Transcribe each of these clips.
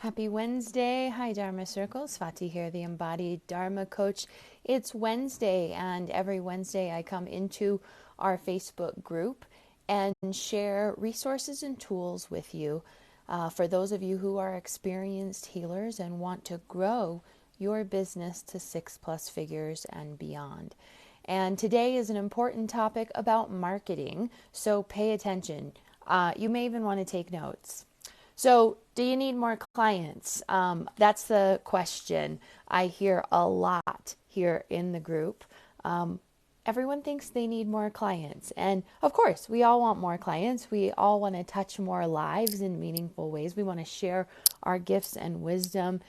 Happy Wednesday. Hi, Dharma Circle. Swati here, the embodied Dharma coach. It's Wednesday, and every Wednesday I come into our Facebook group and share resources and tools with you for those of you who are experienced healers and want to grow your business to 6+ figures and beyond. And today is an important topic about marketing, so pay attention. You may even want to take notes. So, do you need more clients? That's the question I hear a lot here in the group. Everyone thinks they need more clients. And of course, we all want more clients. We all want to touch more lives in meaningful ways. We want to share our gifts and wisdom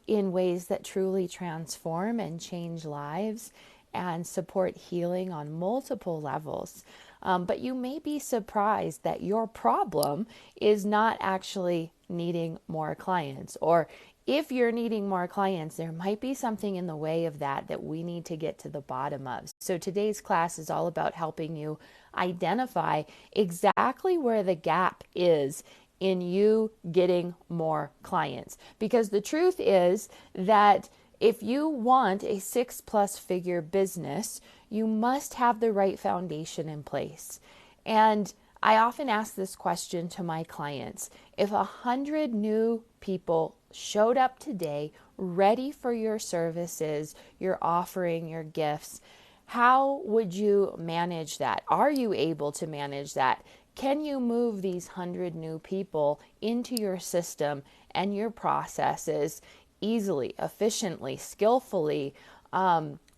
in ways that truly transform and change lives and support healing on multiple levels. But you may be surprised that your problem is not actually needing more clients. Or if you're needing more clients, there might be something in the way of that we need to get to the bottom of. So today's class is all about helping you identify exactly where the gap is in you getting more clients. Because the truth is that if you want a 6+ figure business, you must have the right foundation in place. And I often ask this question to my clients. If 100 new people showed up today ready for your services, your offering, your gifts, how would you manage that? Are you able to manage that? Can you move these 100 new people into your system and your processes easily, efficiently, skillfully,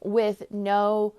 with no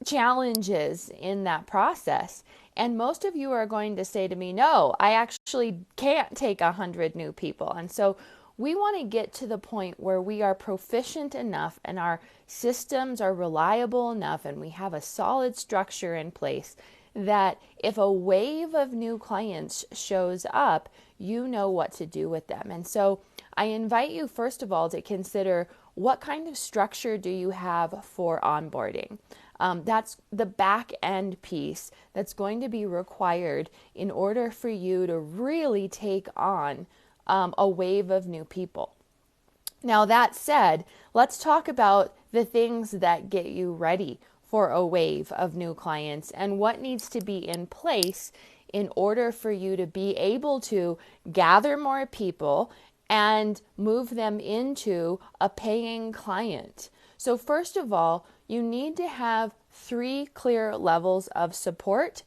challenges in that process? And most of you are going to say to me, no, I actually can't take 100 new people. And so we want to get to the point where we are proficient enough and our systems are reliable enough and we have a solid structure in place that if a wave of new clients shows up, you know what to do with them. And so I invite you, first of all, to consider what kind of structure do you have for onboarding. That's the back end piece that's going to be required in order for you to really take on a wave of new people. Now, that said, let's talk about the things that get you ready for a wave of new clients and what needs to be in place in order for you to be able to gather more people and move them into a paying client. So first of all, you need to have 3 clear levels of support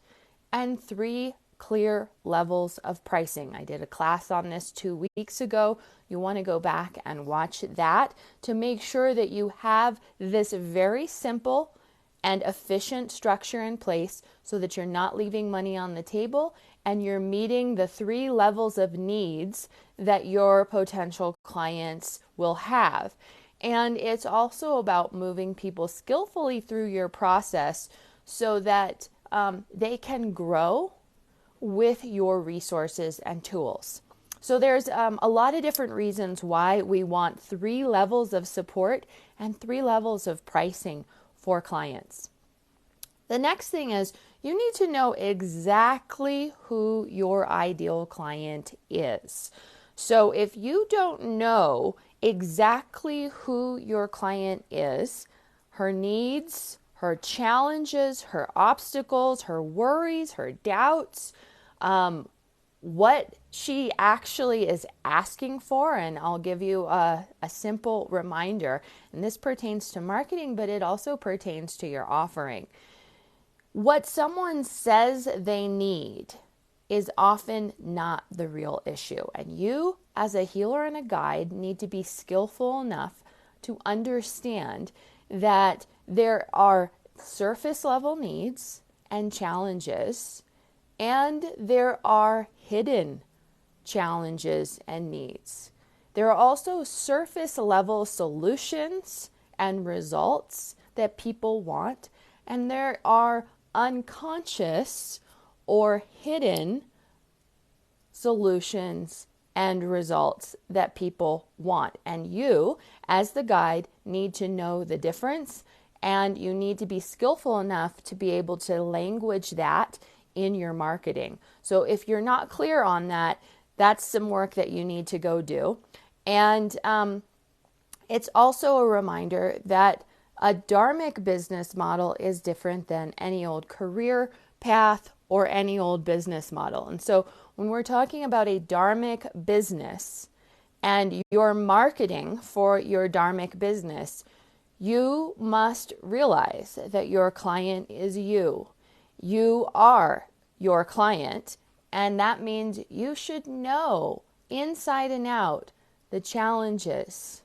and 3 clear levels of pricing. I did a class on this 2 weeks ago. You want to go back and watch that to make sure that you have this very simple and efficient structure in place so that you're not leaving money on the table and you're meeting the 3 levels of needs that your potential clients will have. And it's also about moving people skillfully through your process so that they can grow with your resources and tools. So there's a lot of different reasons why we want 3 levels of support and 3 levels of pricing for clients. The next thing is you need to know exactly who your ideal client is. So if you don't know exactly who your client is, her needs, her challenges, her obstacles, her worries, her doubts, what she actually is asking for, and I'll give you a simple reminder, and this pertains to marketing, but it also pertains to your offering. What someone says they need is often not the real issue, and you, as a healer and a guide, need to be skillful enough to understand that there are surface level needs and challenges, and there are hidden challenges and needs. There are also surface level solutions and results that people want, and there are unconscious or hidden solutions and results that people want. And you, as the guide, need to know the difference, and you need to be skillful enough to be able to language that in your marketing. So if you're not clear on that, that's some work that you need to go do. And it's also a reminder that a dharmic business model is different than any old career path or any old business model. And so when we're talking about a dharmic business and your marketing for your dharmic business, you must realize that your client is you. You are your client, and that means you should know inside and out the challenges,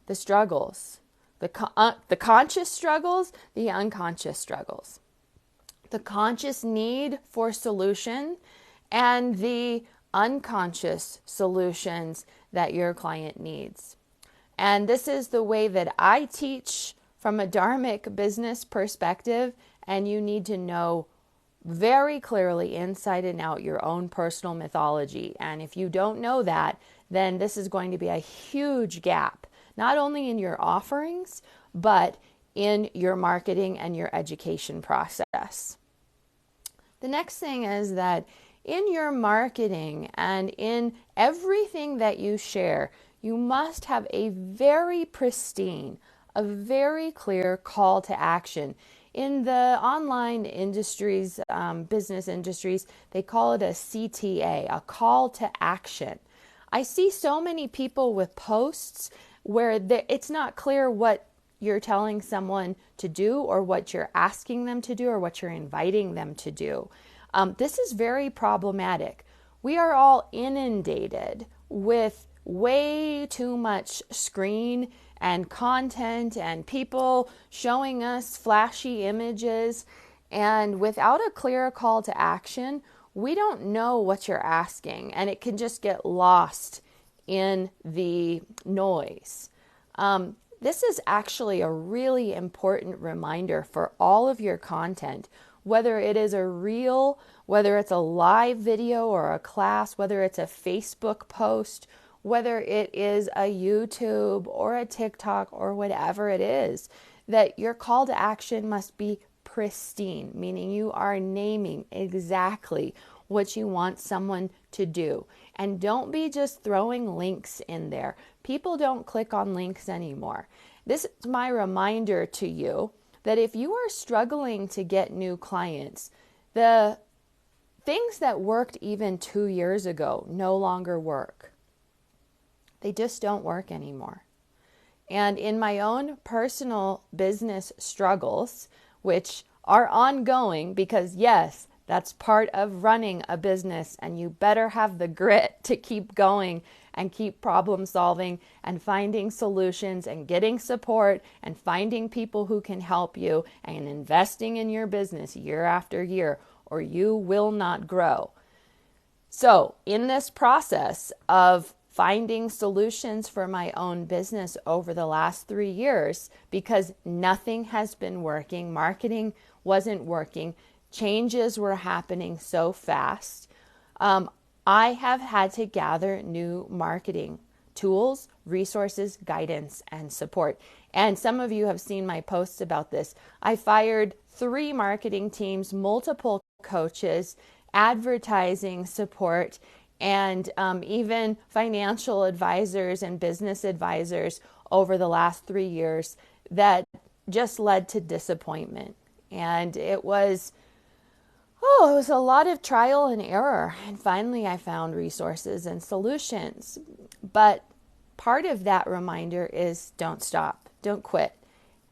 the struggles, the conscious struggles, the unconscious struggles, the conscious need for solution, and the unconscious solutions that your client needs. And this is the way that I teach from a dharmic business perspective, and you need to know very clearly inside and out your own personal mythology. And if you don't know that, then this is going to be a huge gap, not only in your offerings, but in your marketing and your education process. The next thing is that in your marketing and in everything that you share, you must have a very pristine, a very clear call to action. In the online industries, business industries, they call it a CTA, a call to action. I see so many people with posts where it's not clear what you're telling someone to do or what you're asking them to do or what you're inviting them to do. This is very problematic. We are all inundated with way too much screen and content and people showing us flashy images. And without a clear call to action, we don't know what you're asking, and it can just get lost in the noise. This is actually a really important reminder for all of your content, whether it is a reel, whether it's a live video or a class, whether it's a Facebook post, whether it is a YouTube or a TikTok or whatever it is, that your call to action must be pristine, meaning you are naming exactly what you want someone to do. And don't be just throwing links in there. People don't click on links anymore. This is my reminder to you that if you are struggling to get new clients, the things that worked even 2 years ago no longer work. They just don't work anymore. And in my own personal business struggles, which are ongoing because yes, that's part of running a business, and you better have the grit to keep going and keep problem solving and finding solutions and getting support and finding people who can help you and investing in your business year after year, or you will not grow. So in this process of finding solutions for my own business over the last 3 years, because nothing has been working, marketing wasn't working, changes were happening so fast, I have had to gather new marketing tools, resources, guidance, and support. And some of you have seen my posts about this. I fired 3 marketing teams, multiple coaches, advertising support, and even financial advisors and business advisors over the last 3 years that just led to disappointment. And it was a lot of trial and error. And finally, I found resources and solutions. But part of that reminder is don't stop, don't quit.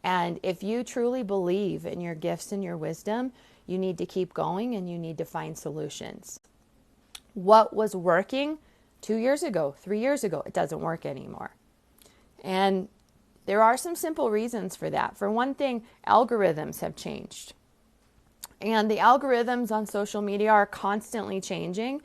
And if you truly believe in your gifts and your wisdom, you need to keep going and you need to find solutions. What was working 2 years ago, 3 years ago, it doesn't work anymore. And there are some simple reasons for that. For one thing, algorithms have changed. And the algorithms on social media are constantly changing.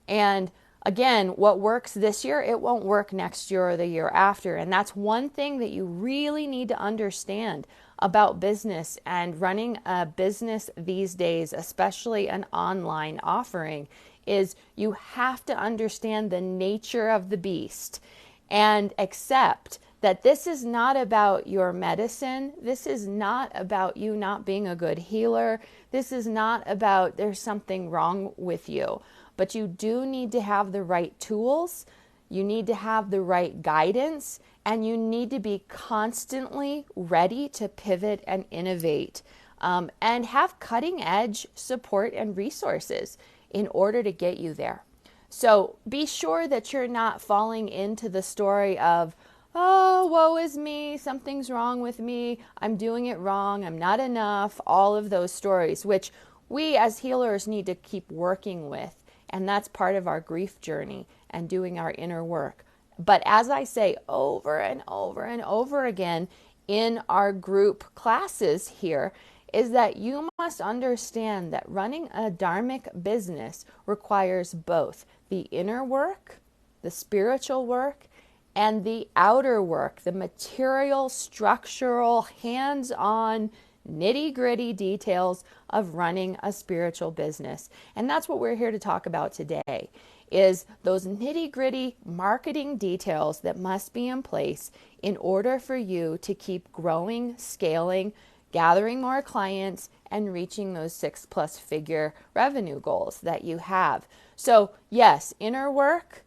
And again, what works this year, it won't work next year or the year after. And that's one thing that you really need to understand about business and running a business these days, especially an online offering, is you have to understand the nature of the beast and accept that this is not about your medicine. This is not about you not being a good healer. This is not about there's something wrong with you. but you do need to have the right tools. You need to have the right guidance, and you need to be constantly ready to pivot and innovate, and have cutting edge support and resources in order to get you there. So be sure that you're not falling into the story of, oh, woe is me, something's wrong with me, I'm doing it wrong, I'm not enough, all of those stories, which we as healers need to keep working with. And that's part of our grief journey and doing our inner work. But as I say over and over and over again in our group classes here, is that you must understand that running a dharmic business requires both the inner work, the spiritual work, and the outer work, the material, structural, hands-on, nitty-gritty details of running a spiritual business. And that's what we're here to talk about today, is those nitty-gritty marketing details that must be in place in order for you to keep growing, scaling, gathering more clients, and reaching those 6+ figure revenue goals that you have. So yes, inner work,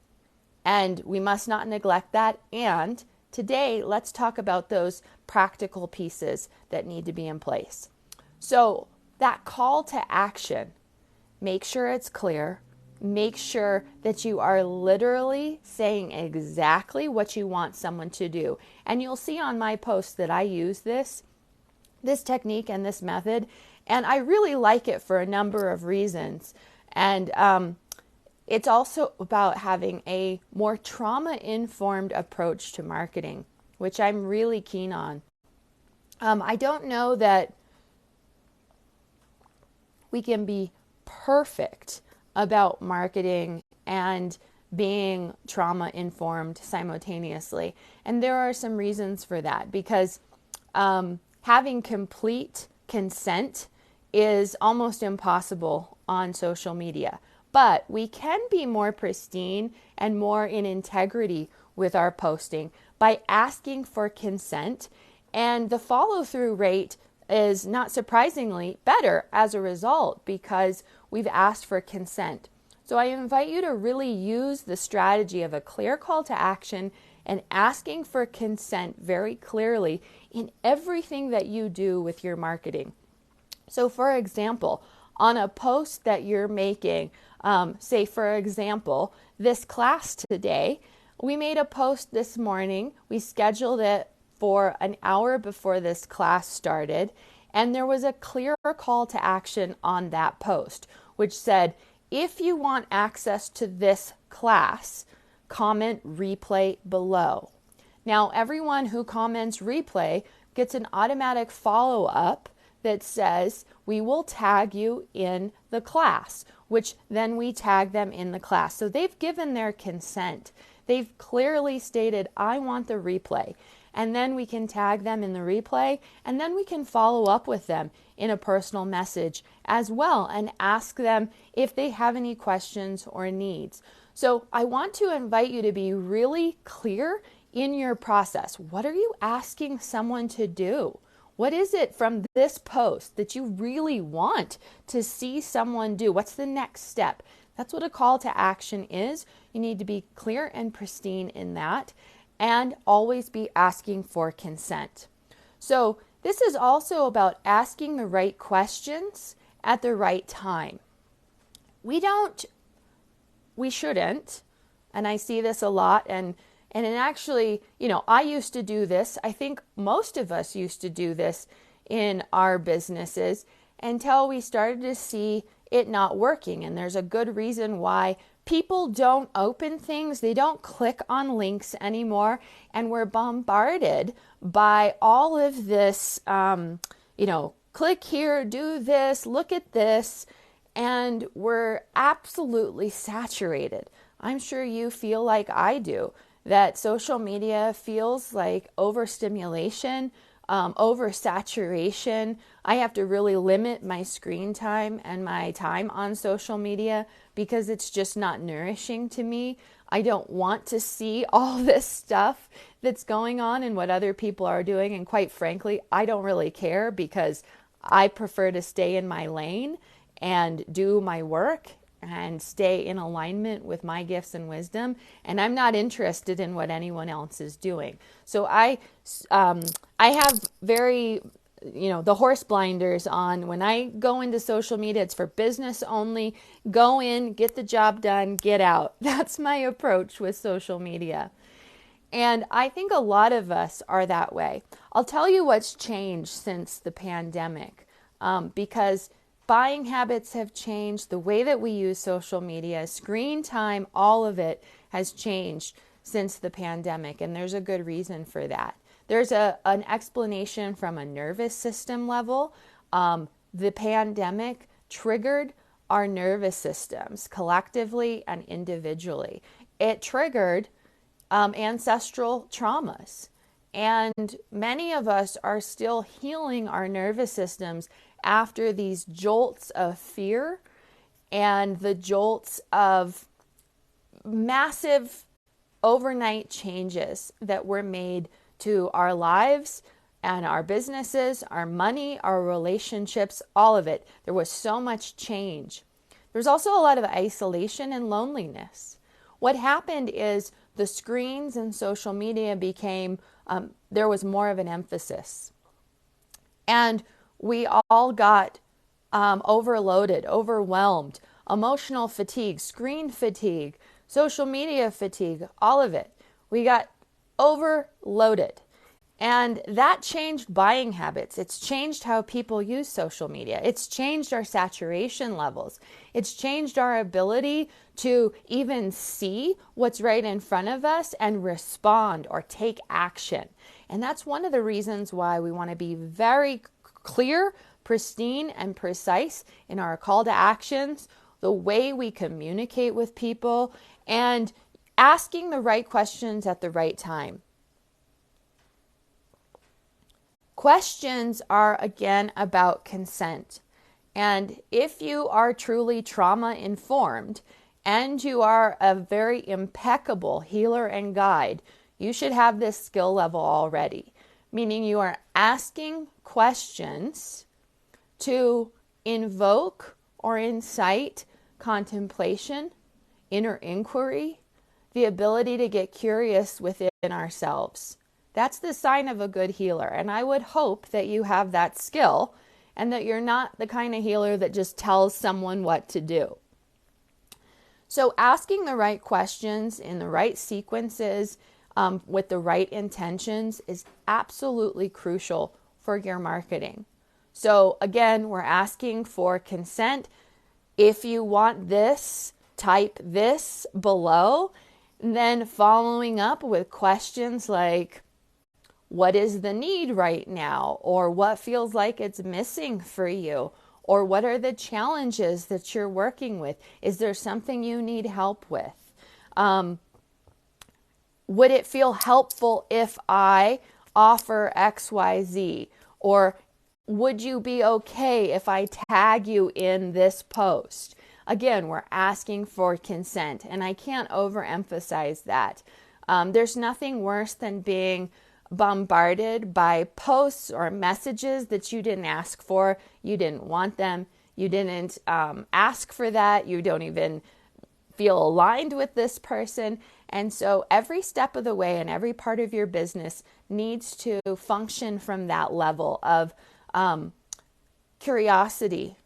and we must not neglect that. And today, let's talk about those practical pieces that need to be in place. So that call to action, make sure it's clear. Make sure that you are literally saying exactly what you want someone to do. And you'll see on my post that I use this technique and this method, and I really like it for a number of reasons. And it's also about having a more trauma-informed approach to marketing, which I'm really keen on. I don't know that we can be perfect about marketing and being trauma-informed simultaneously. And there are some reasons for that, because having complete consent is almost impossible on social media. But we can be more pristine and more in integrity with our posting by asking for consent. And the follow-through rate is, not surprisingly, better as a result, because we've asked for consent. So I invite you to really use the strategy of a clear call to action and asking for consent very clearly in everything that you do with your marketing. So for example, on a post that you're making, say for example, this class today, we made a post this morning. We scheduled it for an hour before this class started, and there was a clear call to action on that post, which said, if you want access to this class, comment replay below. Now, everyone who comments replay gets an automatic follow-up that says, we will tag you in the class, which then we tag them in the class. So they've given their consent. They've clearly stated, I want the replay. And then we can tag them in the replay, and then we can follow up with them in a personal message as well and ask them if they have any questions or needs. So I want to invite you to be really clear in your process. What are you asking someone to do? What is it from this post that you really want to see someone do? What's the next step? That's what a call to action is. You need to be clear and pristine in that, and always be asking for consent. So this is also about asking the right questions at the right time. We shouldn't, and I see this a lot, and it actually, I used to do this. I think most of us used to do this in our businesses until we started to see it not working. And there's a good reason why people don't open things. They don't click on links anymore. And we're bombarded by all of this, click here, do this, look at this. And we're absolutely saturated. I'm sure you feel like I do, that social media feels like overstimulation, oversaturation. I have to really limit my screen time and my time on social media because it's just not nourishing to me. I don't want to see all this stuff that's going on and what other people are doing. And quite frankly, I don't really care because I prefer to stay in my lane and do my work and stay in alignment with my gifts and wisdom, and I'm not interested in what anyone else is doing. So I have very, the horse blinders on. When I go into social media, it's for business only. Go in, get the job done, get out. That's my approach with social media. And I think a lot of us are that way. I'll tell you what's changed since the pandemic, because buying habits have changed. The way that we use social media, screen time, all of it has changed since the pandemic. And there's a good reason for that. There's an explanation from a nervous system level. The pandemic triggered our nervous systems collectively and individually. It triggered ancestral traumas. And many of us are still healing our nervous systems after these jolts of fear and the jolts of massive overnight changes that were made to our lives and our businesses, our money, our relationships, all of it. There was so much change. There's also a lot of isolation and loneliness. What happened is the screens and social media became, there was more of an emphasis. And we all got overloaded, overwhelmed, emotional fatigue, screen fatigue, social media fatigue, all of it. We got overloaded. And that changed buying habits. It's changed how people use social media. It's changed our saturation levels. It's changed our ability to even see what's right in front of us and respond or take action. And that's one of the reasons why we want to be very clear, pristine, and precise in our call to actions, the way we communicate with people, and asking the right questions at the right time. Questions are, again, about consent. And if you are truly trauma informed and you are a very impeccable healer and guide, you should have this skill level already, meaning you are asking questions to invoke or incite contemplation, inner inquiry, the ability to get curious within ourselves. That's the sign of a good healer. And I would hope that you have that skill and that you're not the kind of healer that just tells someone what to do. So asking the right questions in the right sequences with the right intentions is absolutely crucial for your marketing. So again, we're asking for consent. If you want this, type this below. And then following up with questions like, what is the need right now? Or what feels like it's missing for you? Or what are the challenges that you're working with? Is there something you need help with? Would it feel helpful if I offer XYZ? Or would you be okay if I tag you in this post? Again, we're asking for consent, and I can't overemphasize that. There's nothing worse than being bombarded by posts or messages that you didn't ask for. You didn't want them. You didn't ask for that. You don't even feel aligned with this person. And so every step of the way and every part of your business needs to function from that level of curiosity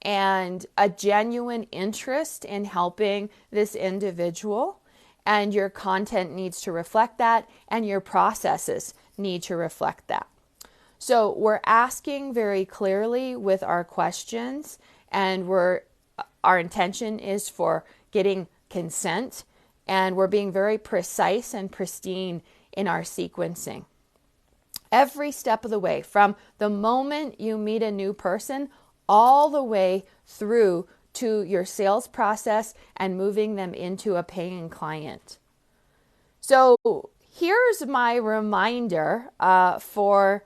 and a genuine interest in helping this individual. And your content needs to reflect that, and your processes need to reflect that. So we're asking very clearly with our questions, and our intention is for getting consent, and we're being very precise and pristine in our sequencing. Every step of the way, from the moment you meet a new person all the way through to your sales process and moving them into a paying client. So here's my reminder for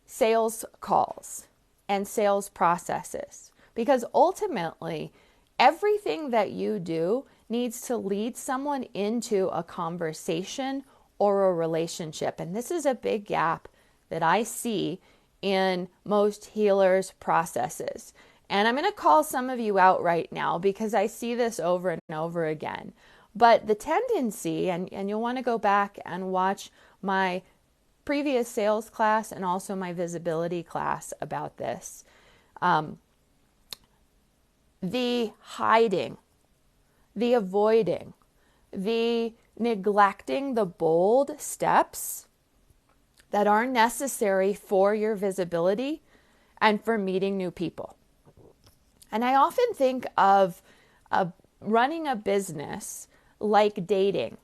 sales calls and sales processes, because ultimately everything that you do needs to lead someone into a conversation or a relationship. And this is a big gap that I see in most healers' processes. And I'm going to call some of you out right now because I see this over and over again. But the tendency, and you'll want to go back and watch my previous sales class and also my visibility class about this. The hiding, the avoiding, the neglecting the bold steps that are necessary for your visibility and for meeting new people. And I often think of running a business like dating.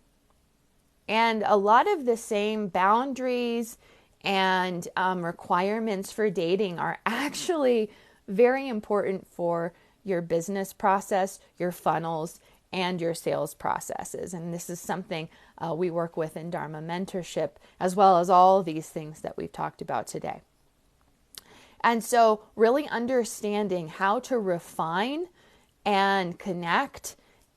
And a lot of the same boundaries and requirements for dating are actually very important for your business process, your funnels, and your sales processes. And this is something we work with in Dharma mentorship, as well as all these things that we've talked about today. And so really understanding how to refine and connect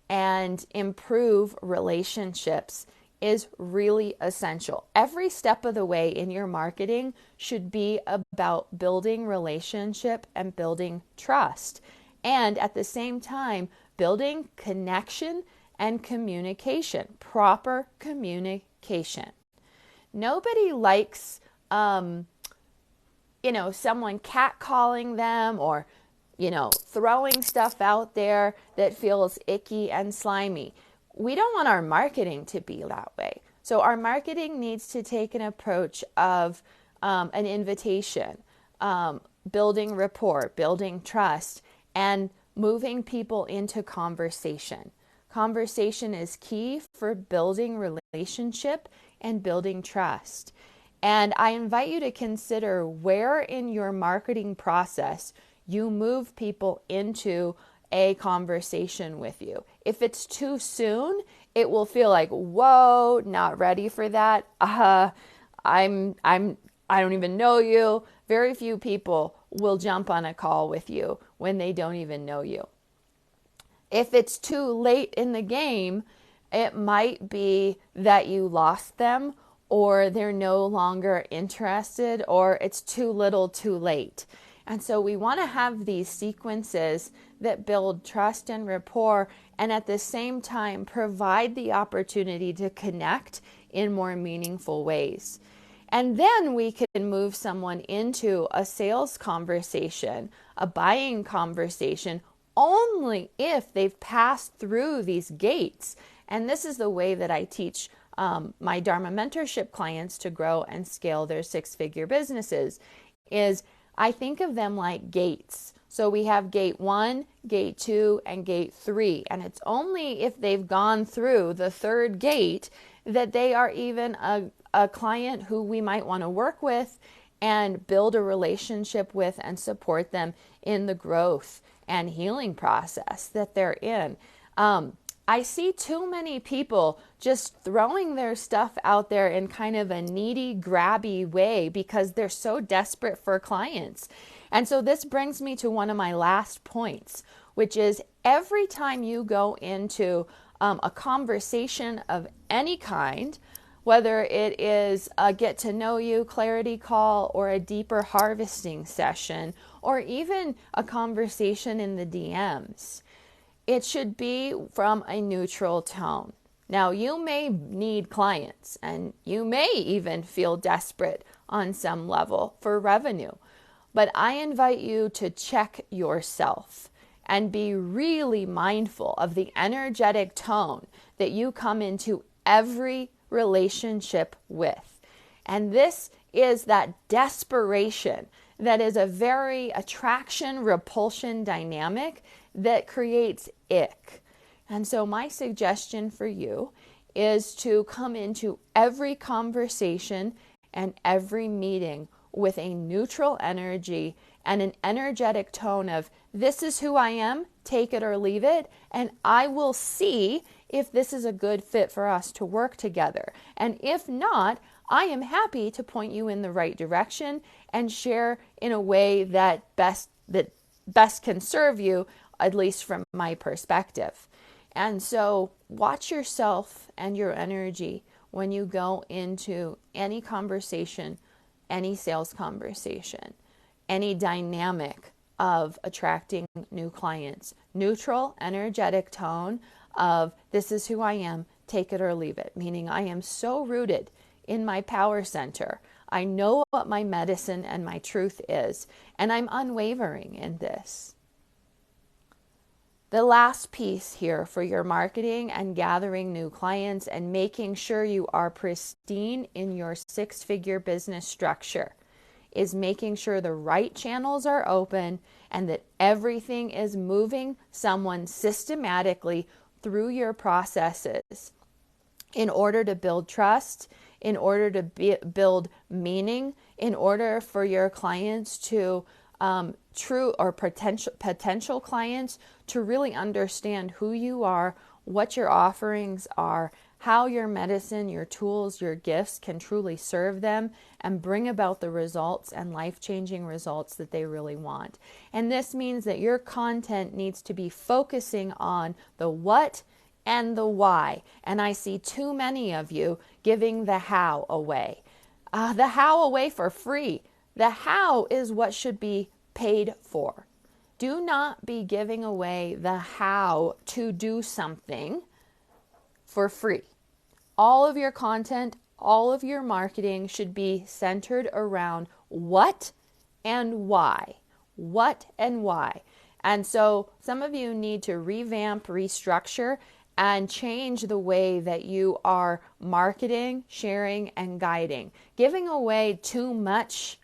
and improve relationships is really essential. Every step of the way in your marketing should be about building relationship and building trust. And at the same time, building connection and communication, proper communication. Nobody likes, someone catcalling them or, throwing stuff out there that feels icky and slimy. We don't want our marketing to be that way. So our marketing needs to take an approach of an invitation, building rapport, building trust, and moving people into conversation. Conversation is key for building relationship and building trust. And I invite you to consider where in your marketing process you move people into a conversation with you. If it's too soon, it will feel like, whoa, not ready for that. I don't even know you. Very few people will jump on a call with you when they don't even know you. If it's too late in the game, it might be that you lost them, or they're no longer interested, or it's too little too late. And so we want to have these sequences that build trust and rapport, and at the same time provide the opportunity to connect in more meaningful ways. And then we can move someone into a sales conversation, a buying conversation, only if they've passed through these gates. And this is the way that I teach my Dharma mentorship clients to grow and scale their six-figure businesses, is I think of them like gates. So we have gate 1, gate 2, and gate 3. And it's only if they've gone through the third gate that they are even a client who we might want to work with and build a relationship with and support them in the growth and healing process that they're in. I see too many people just throwing their stuff out there in kind of a needy, grabby way because they're so desperate for clients. And so this brings me to one of my last points, which is every time you go into a conversation of any kind, whether it is a get to know you clarity call or a deeper harvesting session, or even a conversation in the DMs, it should be from a neutral tone. Now, you may need clients and you may even feel desperate on some level for revenue, but I invite you to check yourself and be really mindful of the energetic tone that you come into every relationship with. And this is that desperation that is a very attraction-repulsion dynamic that creates ick. And so my suggestion for you is to come into every conversation and every meeting with a neutral energy and an energetic tone of, this is who I am, take it or leave it, and I will see if this is a good fit for us to work together. And if not, I am happy to point you in the right direction and share in a way that best can serve you, at least from my perspective. And so watch yourself and your energy when you go into any conversation, any sales conversation, any dynamic of attracting new clients. Neutral, energetic tone of this is who I am, take it or leave it. Meaning I am so rooted in my power center. I know what my medicine and my truth is, and I'm unwavering in this. The last piece here for your marketing and gathering new clients and making sure you are pristine in your six-figure business structure is making sure the right channels are open and that everything is moving someone systematically through your processes in order to build trust, in order to build meaning, in order for your clients to true or potential clients to really understand who you are, what your offerings are, how your medicine, your tools, your gifts can truly serve them and bring about the results and life-changing results that they really want. And this means that your content needs to be focusing on the what and the why. And I see too many of you giving the how away. The how away for free. The how is what should be paid for. Do not be giving away the how to do something for free. All of your content, all of your marketing should be centered around what and why. What and why. And so some of you need to revamp, restructure, and change the way that you are marketing, sharing, and guiding. Giving away too much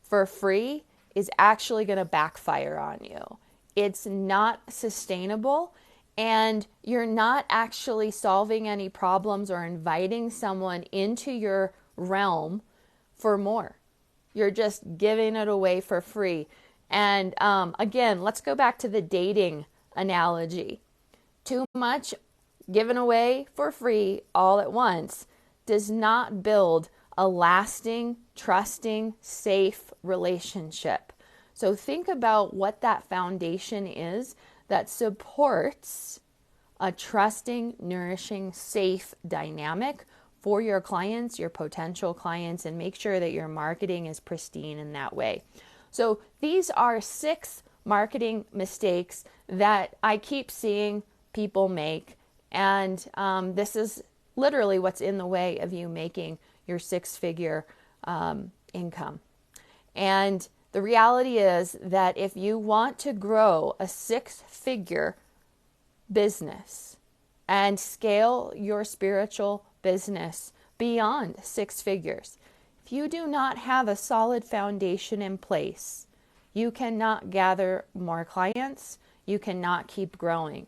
for free is actually going to backfire on you. It's not sustainable, and you're not actually solving any problems or inviting someone into your realm for more. You're just giving it away for free. And again, let's go back to the dating analogy. Too much given away for free all at once does not build a lasting, trusting, safe relationship. So think about what that foundation is that supports a trusting, nourishing, safe dynamic for your clients, your potential clients, and make sure that your marketing is pristine in that way. So these are 6 marketing mistakes that I keep seeing people make. And this is literally what's in the way of you making your 6-figure income. And the reality is that if you want to grow a 6-figure business and scale your spiritual business beyond 6 figures, if you do not have a solid foundation in place, you cannot gather more clients, you cannot keep growing.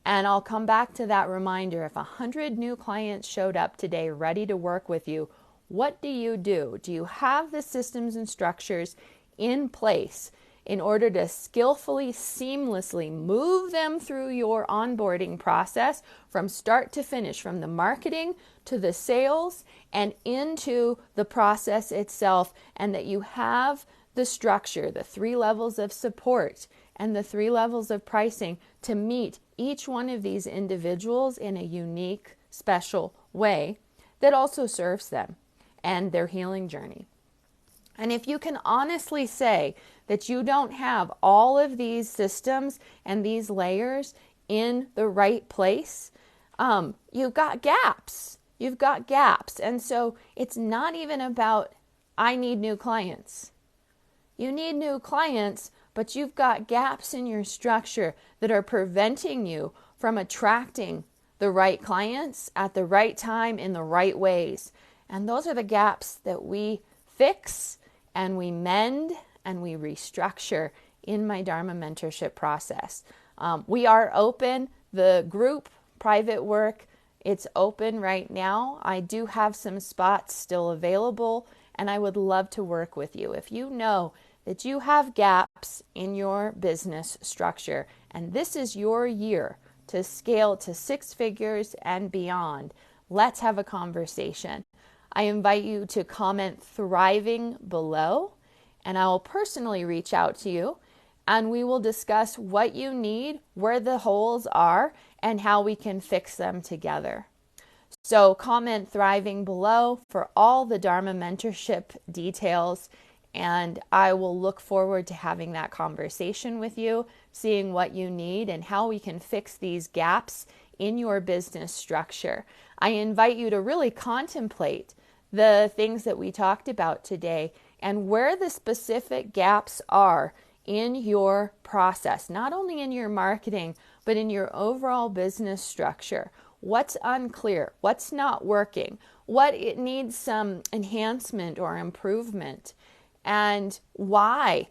And I'll come back to that reminder. If 100 new clients showed up today ready to work with you, what do you do? Do you have the systems and structures in place in order to skillfully, seamlessly move them through your onboarding process from start to finish, from the marketing to the sales and into the process itself, and that you have the structure, the 3 levels of support and the 3 levels of pricing to meet each one of these individuals in a unique, special way that also serves them and their healing journey. And if you can honestly say that you don't have all of these systems and these layers in the right place, you've got gaps. You've got gaps. And so it's not even about, I need new clients. You need new clients, but you've got gaps in your structure that are preventing you from attracting the right clients at the right time in the right ways. And those are the gaps that we fix and we mend and we restructure in my Dharma mentorship process. We are open. The group private work, it's open right now. I do have some spots still available, and I would love to work with you. If you know that you have gaps in your business structure and this is your year to scale to 6 figures and beyond, let's have a conversation. I invite you to comment thriving below, and I will personally reach out to you and we will discuss what you need, where the holes are, and how we can fix them together. So comment thriving below for all the Dharma mentorship details, And I will look forward to having that conversation with you, seeing what you need and how we can fix these gaps in your business structure. I invite you to really contemplate the things that we talked about today and where the specific gaps are in your process, not only in your marketing, but in your overall business structure. What's unclear? What's not working? What it needs some enhancement or improvement? And why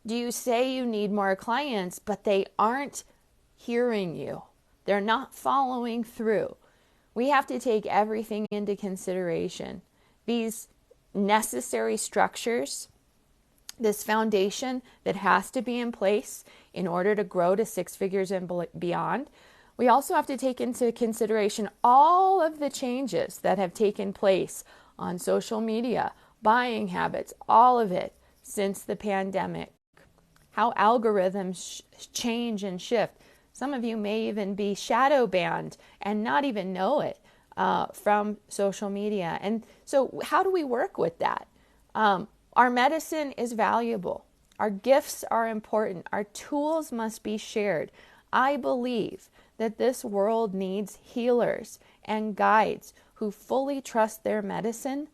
do you say you need more clients, but they aren't hearing you? They're not following through. We have to take everything into consideration. These necessary structures, this foundation that has to be in place in order to grow to six figures and beyond. We also have to take into consideration all of the changes that have taken place on social media, buying habits, all of it since the pandemic. How algorithms change and shift. Some of you may even be shadow banned and not even know it from social media. And so how do we work with that? Our medicine is valuable. Our gifts are important. Our tools must be shared. I believe that this world needs healers and guides who fully trust their medicine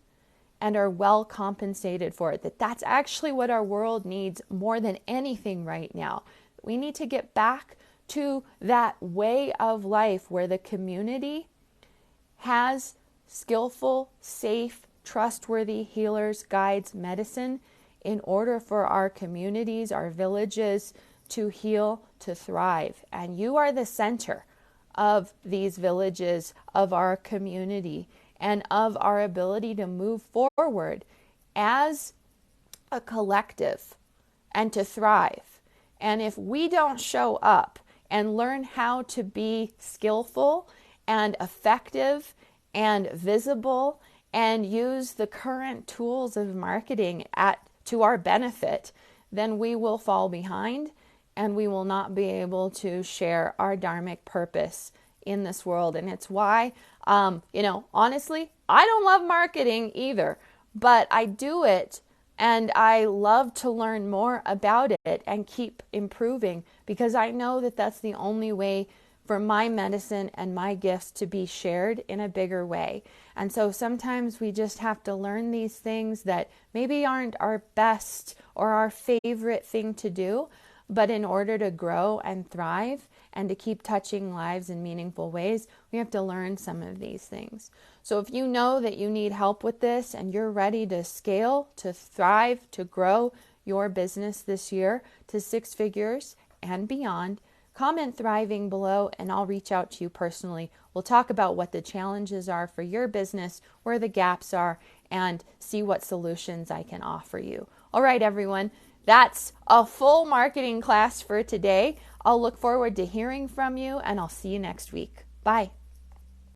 and are well compensated for it. That's actually what our world needs more than anything right now. We need to get back to that way of life where the community has skillful, safe, trustworthy healers, guides, medicine in order for our communities, our villages to heal, to thrive. And you are the center of these villages, of our community, and of our ability to move forward as a collective and to thrive. And if we don't show up and learn how to be skillful and effective and visible and use the current tools of marketing to our benefit, then we will fall behind and we will not be able to share our dharmic purpose in this world. And it's why, honestly, I don't love marketing either, but I do it and I love to learn more about it and keep improving because I know that that's the only way for my medicine and my gifts to be shared in a bigger way. And so sometimes we just have to learn these things that maybe aren't our best or our favorite thing to do, but in order to grow and thrive and to keep touching lives in meaningful ways, we have to learn some of these things. So if you know that you need help with this and you're ready to scale, to thrive, to grow your business this year to six figures and beyond, comment thriving below and I'll reach out to you personally. We'll talk about what the challenges are for your business, where the gaps are, and see what solutions I can offer you. All right, everyone. That's a full marketing class for today. I'll look forward to hearing from you and I'll see you next week. Bye.